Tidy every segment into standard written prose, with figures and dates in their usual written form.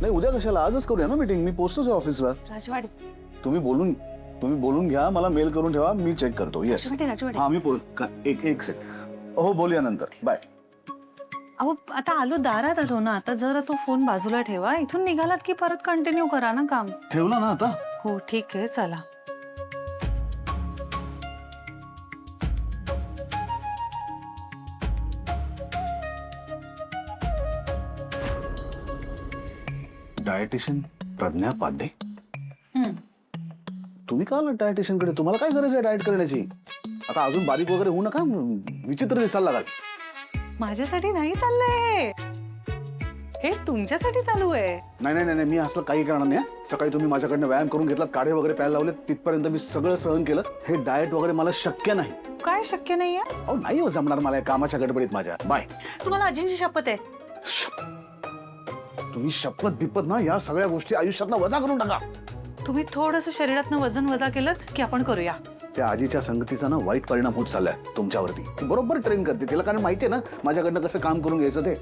नाही उद्या कशाला, आजच करूया ना मीटिंग. मी पोहोचतोच ऑफिसला. राजवाडे तुम्ही बोलून घ्या, मला मेल करून ठेवा, मी चेक करतो. येस राजवाडे. हा मी एक सेकंड. हो बोलूया नंतर. बाय. अहो आता आलो, दारात आलो ना. आता जरा तो फोन बाजूला ठेवा. इथून निघालात की परत कंटिन्यू करा ना काम. ठेवला ना आता. हो ठीक आहे, चला. डायटिशियन प्रज्ञा पाध्ये. तुम्ही का आला डायटिशियन कडे? तुम्हाला काय गरज आहे डाएट करण्याची? आता अजून बारीक वगैरे होऊ नका, विचित्र दिसायला लागाल. माझ्यासाठी नाही चाललंय हे, तुमच्यासाठी चालू आहे. नाही नाही नाही, मी असलं काही करणार नाही. सकाळी तुम्ही माझ्याकडनं व्यायाम करून घेतलात, काढे वगैरे प्यायला लावले, तिथपर्यंत मी सगळं सहन केलं. हे डाएट वगैरे मला शक्य नाही. काय शक्य नाहीये? अहो नाही हो जमणार मला, कामाच्या गडबडीत माझ्या. बाय. तुम्हाला अजिंची शपथ आहे. तुम्ही शपथ बिपत ना या सगळ्या गोष्टी आयुष्यातनं वजा करून टाका. तुम्ही थोडंसं शरीरातनं वजन वजा केलं की आपण करूया. त्या आजीच्या संगतीचा ना वाईट परिणाम होत चाललाय तुमच्यावरती. ती बरोबर ट्रेन करते तिला, कारण माहितीये ना माझ्याकडनं कसं काम करून घ्यायचं ते.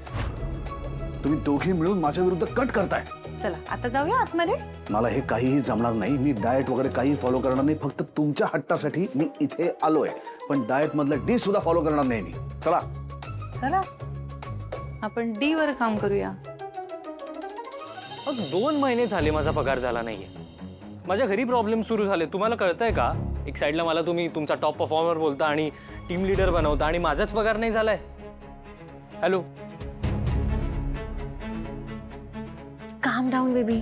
तुम्ही दोघी मिळून माझ्या विरुद्ध कट करताय. चला आता जाऊया आतमध्ये. मला हे काहीही जमणार नाही. मी डाएट वगैरे काही फॉलो करणार नाही. फक्त तुमच्या हट्टासाठी मी इथे आलोय, पण डाएट मधलं डी सुद्धा फॉलो करणार नाही मी. चला चला आपण डी वर काम करूया. 2 महिने झाले माझा पगार झाला नाहीये. माझ्या घरी प्रॉब्लेम सुरू झाले. तुम्हाला कळतंय का? एक साइडला मला तुम्ही तुमचा टॉप परफॉर्मर बोलता आणि टीम लीडर बनवता, आणि माझाच पगार नाही झालाय. हॅलो, काम डाऊन बेबी.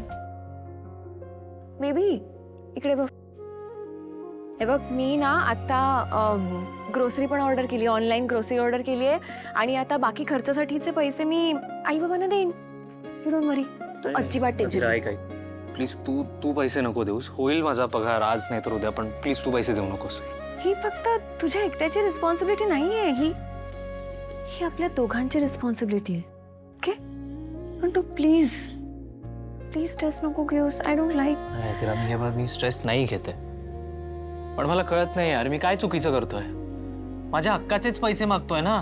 बेबी इकडे बघ. हे बघ, मी ना आता ग्रोसरी पण ऑर्डर केली, ऑनलाईन ग्रोसरी ऑर्डर केली आहे. आणि आता बाकी खर्चासाठीचे पैसे मी आई बाबांना देईन. यू डोंट वरी. तू अजिबात टेन्शन काय काय प्लीज तू पैसे नको देऊस. होईल माझा पगार आज नाही तर उद्या, पण प्लीज तू पैसे देऊ नकोस. ही फक्त तुझ्या एकट्याची रिस्पॉन्सिबिलिटी नाहीये. ही आपल्या दोघांची रिस्पॉन्सिबिलिटी आहे. ओके, पण तू प्लीज स्ट्रेस नको घेऊस. I don't like. मी स्ट्रेस नाही घेते, पण मला कळत नाही यार मी काय चुकीचं करतोय. माझ्या हक्काचेच पैसे मागतोय ना.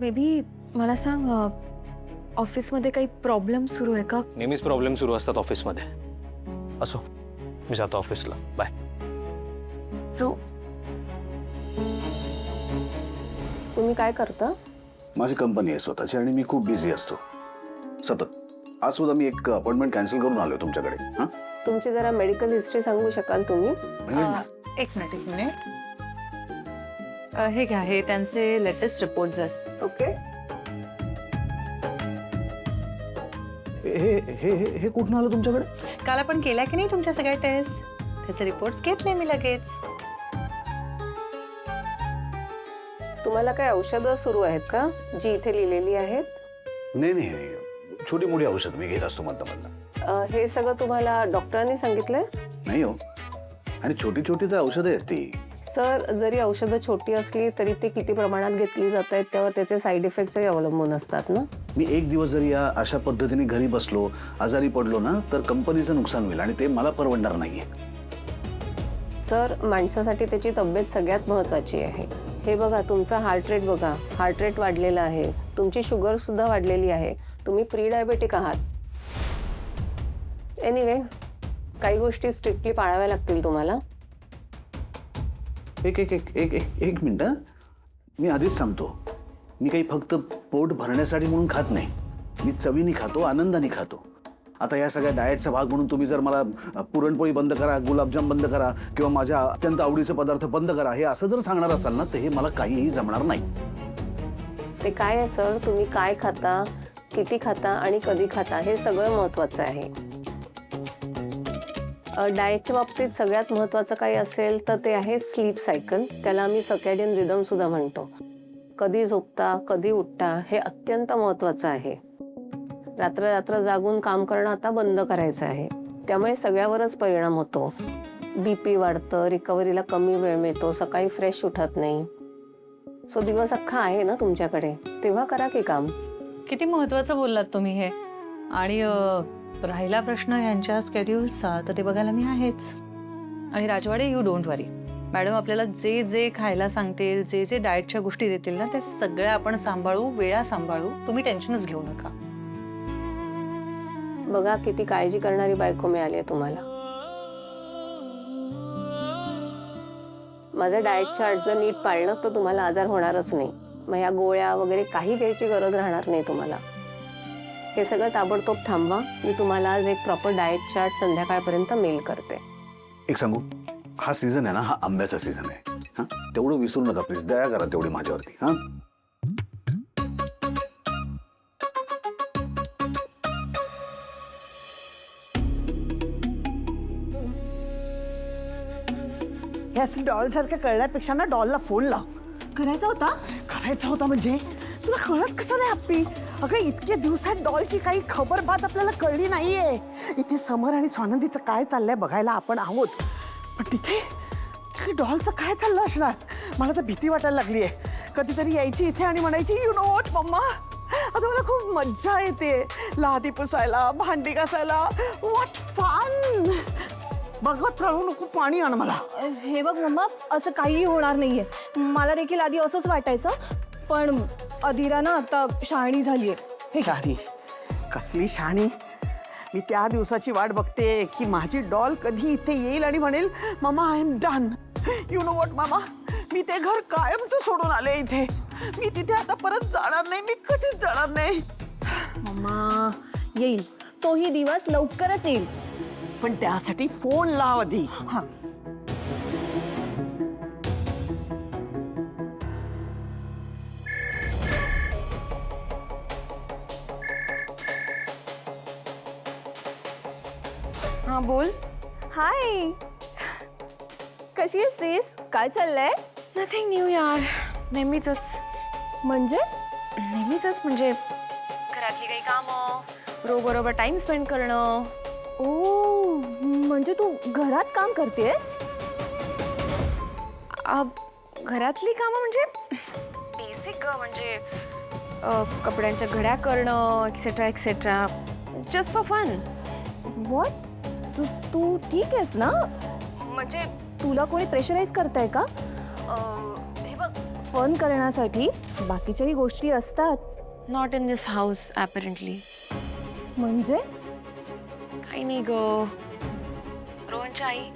बेबी मला सांग, ऑफिसमध्ये काही प्रॉब्लेम सुरू आहे का? नेहमीच प्रॉब्लेम सुरू असतात ऑफिसमध्ये. असो, मी जातो ऑफिसला. बाय. तुम्ही काय करता? माझी कंपनी आहे स्वतःची आणि मी खूप बिझी असतो सतत. आज सुद्धा मी एक अपॉइंटमेंट कॅन्सल करून आलोय तुमच्याकडे. हा, तुमची जरा मेडिकल हिस्ट्री सांगू शकाल तुम्ही? एक मिनिट. हे घ्या, हे त्यांचे लेटेस्ट रिपोर्ट्स आहेत. ओके. हे हे हे कुठून आलं तुमच्याकडे? काल आपण केल्या की नाही तुमच्या सगळ्या टेस्ट, त्याचे रिपोर्ट्स घेतले मी लगेच. तुम्हाला काय औषधं सुरू आहेत का जी इथे लिहिलेली आहेत? नाही नाही नाही, छोटी मोठी औषध मी घेत असतो मधनं. हे सगळं तुम्हाला डॉक्टरांनी सांगितलंय? नाही हो, आणि छोटी छोटी तर औषधं आहेत ती. सर, जरी औषधं छोटी असली तरी ते किती प्रमाणात घेतली जात आहेत त्यावर त्याचे साईड इफेक्टही अवलंबून असतात ना. मी एक दिवस जरी या अशा पद्धतीने घरी बसलो, आजारी पडलो ना, तर कंपनीचं नुकसान होईल आणि ते मला परवडणार नाहीये. सर, माणसासाठी त्याची तब्येत सगळ्यात महत्त्वाची आहे. हे बघा, तुमचा हार्ट रेट बघा, हार्ट रेट वाढलेला आहे. तुमची शुगर सुद्धा वाढलेली आहे. तुम्ही प्री डायबेटिक आहात. एनिवे, काही गोष्टी स्ट्रिक्टली पाळाव्या लागतील तुम्हाला. एक एक एक एक एक एक मिनिट. मी आधीच सांगतो, मी काही फक्त पोट भरण्यासाठी म्हणून खात नाही. मी चवीने खातो, आनंदाने खातो. आता या सगळ्या डाएटचा भाग म्हणून तुम्ही जर मला पुरणपोळी बंद करा, गुलाबजाम बंद करा किंवा माझ्या अत्यंत आवडीचे पदार्थ बंद करा हे असं जर सांगणार असाल ना, तर हे मला काहीही जमणार नाही. ते काय आहे सर, तुम्ही काय खाता, किती खाता आणि कधी खाता हे सगळं महत्त्वाचं आहे. डाएटच्या बाबतीत सगळ्यात महत्त्वाचं काही असेल तर ते आहे स्लीप सायकल. त्याला आम्ही सर्कॅडियन रिदम सुद्धा म्हणतो. कधी झोपता, कधी उठता हे अत्यंत महत्त्वाचं आहे. रात्र रात्र जागून काम करणं आता बंद करायचं आहे. त्यामुळे सगळ्यावरच परिणाम होतो. BP वाढतं, रिकव्हरीला कमी वेळ मिळतो, सकाळी फ्रेश उठत नाही. सो दिवस अख्खा आहे ना तुमच्याकडे, तेव्हा करा की काम. किती महत्वाचं बोललात तुम्ही हे. आणि राहिला प्रश्न यांच्या स्केड्यूल्सचा, तर ते बघायला मी आहेच. आणि राजवाडे, यू डोंट वरी. मॅडम आपल्याला जे जे खायला सांगतील, जे जे डाएटच्या गोष्टी देतील ना, ते सगळ्या आपण सांभाळू, वेळा सांभाळू. तुम्ही टेन्शनच घेऊ नका. बघा किती काळजी करणारी बायको मिळाली आहे तुम्हाला. माझं डाएट चार्ट जर नीट पाळलं तर तुम्हाला आजार होणारच नाही. मग ह्या गोळ्या वगैरे काही घ्यायची गरज राहणार नाही तुम्हाला. हे सगळं ताबडतोब थांबवा. मी तुम्हाला आज एक प्रॉपर डाएट चार्ट संध्याकाळपर्यंत मेल करते. एक सांगू, हा सीझन आहे ना, हा आंब्याचा सीझन आहे. हा, तेवढं विसरू नका प्लीज, दया करा तेवढी माझ्यावरती. हा, ह्या डॉल सारखं करण्यापेक्षा ना डॉलला फोन लाव. करायचा होता. करायचा होता म्हणजे तुला कळत कसं नाही अप्पी? अगं इतक्या दिवसात डॉलची काही खबर बात आपल्याला कळली नाहीये. इथे समर आणि स्वानंदीचं काय चाललंय बघायला आपण आहोत, पण तिथे डॉलचं काय चाललं असणार? मला तर भीती वाटायला लागली आहे. कधीतरी यायची इथे आणि म्हणायची यू नो व्हॉट मम्मा, आता मला खूप मज्जा येते लादी पुसायला, भांडी घासायला. What fun. बघत राहू नको, पाणी आण मला. हे बघ मम्मा, असं काहीही होणार नाहीये. मला देखील आधी असंच वाटायचं, पण अधीरा ना आता शहाणी झालीये. शहाणी? कसली शहाणी? मी त्या दिवसाची वाट बघते की माझी डॉल कधी इथे येईल आणि म्हणेल मामा I am done. You know what मामा, मी ते घर कायमचं सोडून आले इथे. मी तिथे आता परत जाणार नाही, मी कधीच जाणार नाही. मम्मा येईल, तोही दिवस लवकरच येईल. पण त्यासाठी फोन लाव आधी. हा. हाँ बोल. हाय, कशी आहेस sis? काय चाललंय? नथिंग न्यू यार, नेहमीचंच. म्हणजे नेहमीचंच म्हणजे घरातली काही कामं, रो बरोबर टाइम स्पेंड करणं. ओ, म्हणजे तू घरात काम करतेस? घरातली कामं म्हणजे बेसिक, म्हणजे कपड्यांच्या घड्या करणं etcetera etcetera, just for fun. What? तू ठीक आहेस ना? म्हणजे तुला कोणी प्रेशराईज करताय का? हे बघ, फन करण्यासाठी बाकीच्याही गोष्टी असतात. Not in this house apparently. म्हणजे काही नाही ग. रोहनची आई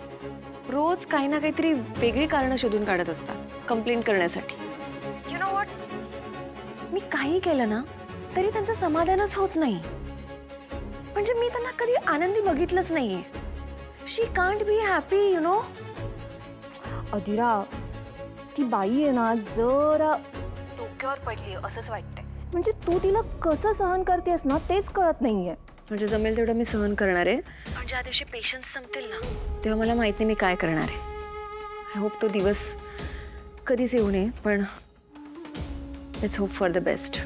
रोज काही ना काहीतरी वेगळी कारणं शोधून काढत असतात कंप्लेंट करण्यासाठी. यु नो व्हॉट, मी काही केलं ना तरी त्यांचं समाधानच होत नाही. म्हणजे मी त्यांना कधी आनंदी बघितलंच नाहीये. She can't be happy, you know. Adhira, ती बाई आहे ना जरा डोक्यावर पडली असंच वाटतंय. म्हणजे तू तिला कसं सहन करतेस ना तेच कळत नाहीये. म्हणजे जमेल तेवढं मी सहन करणार आहे, पण ज्या दिवशी पेशन्स संपतील ना तेव्हा मला माहित नाही मी काय करणार आहे. आय होप तो दिवस कधीच येऊ नये, पण let's hope for the best.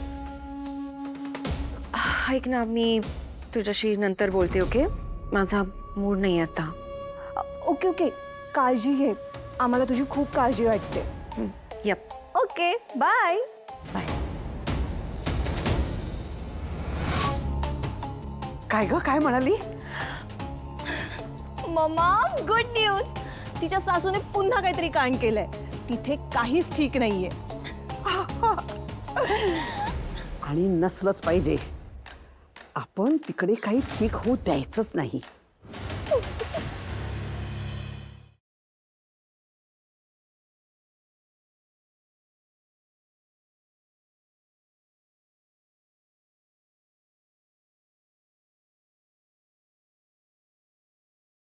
ऐक ना, मी तुझ्याशी नंतर बोलते. ओके, माझा मूड नाही आता. ओके ओके, काळजी घे. आम्हाला तुझी खूप काळजी वाटते. यप. Okay, bye bye. काय ग, काय म्हणाली? Mamma, good news. तिच्या सासूने पुन्हा काहीतरी कांड केलंय. तिथे काहीच ठीक नाहीये. आणि नसलंच पाहिजे. आपण तिकडे काही ठीक होऊ द्यायचंच नाही.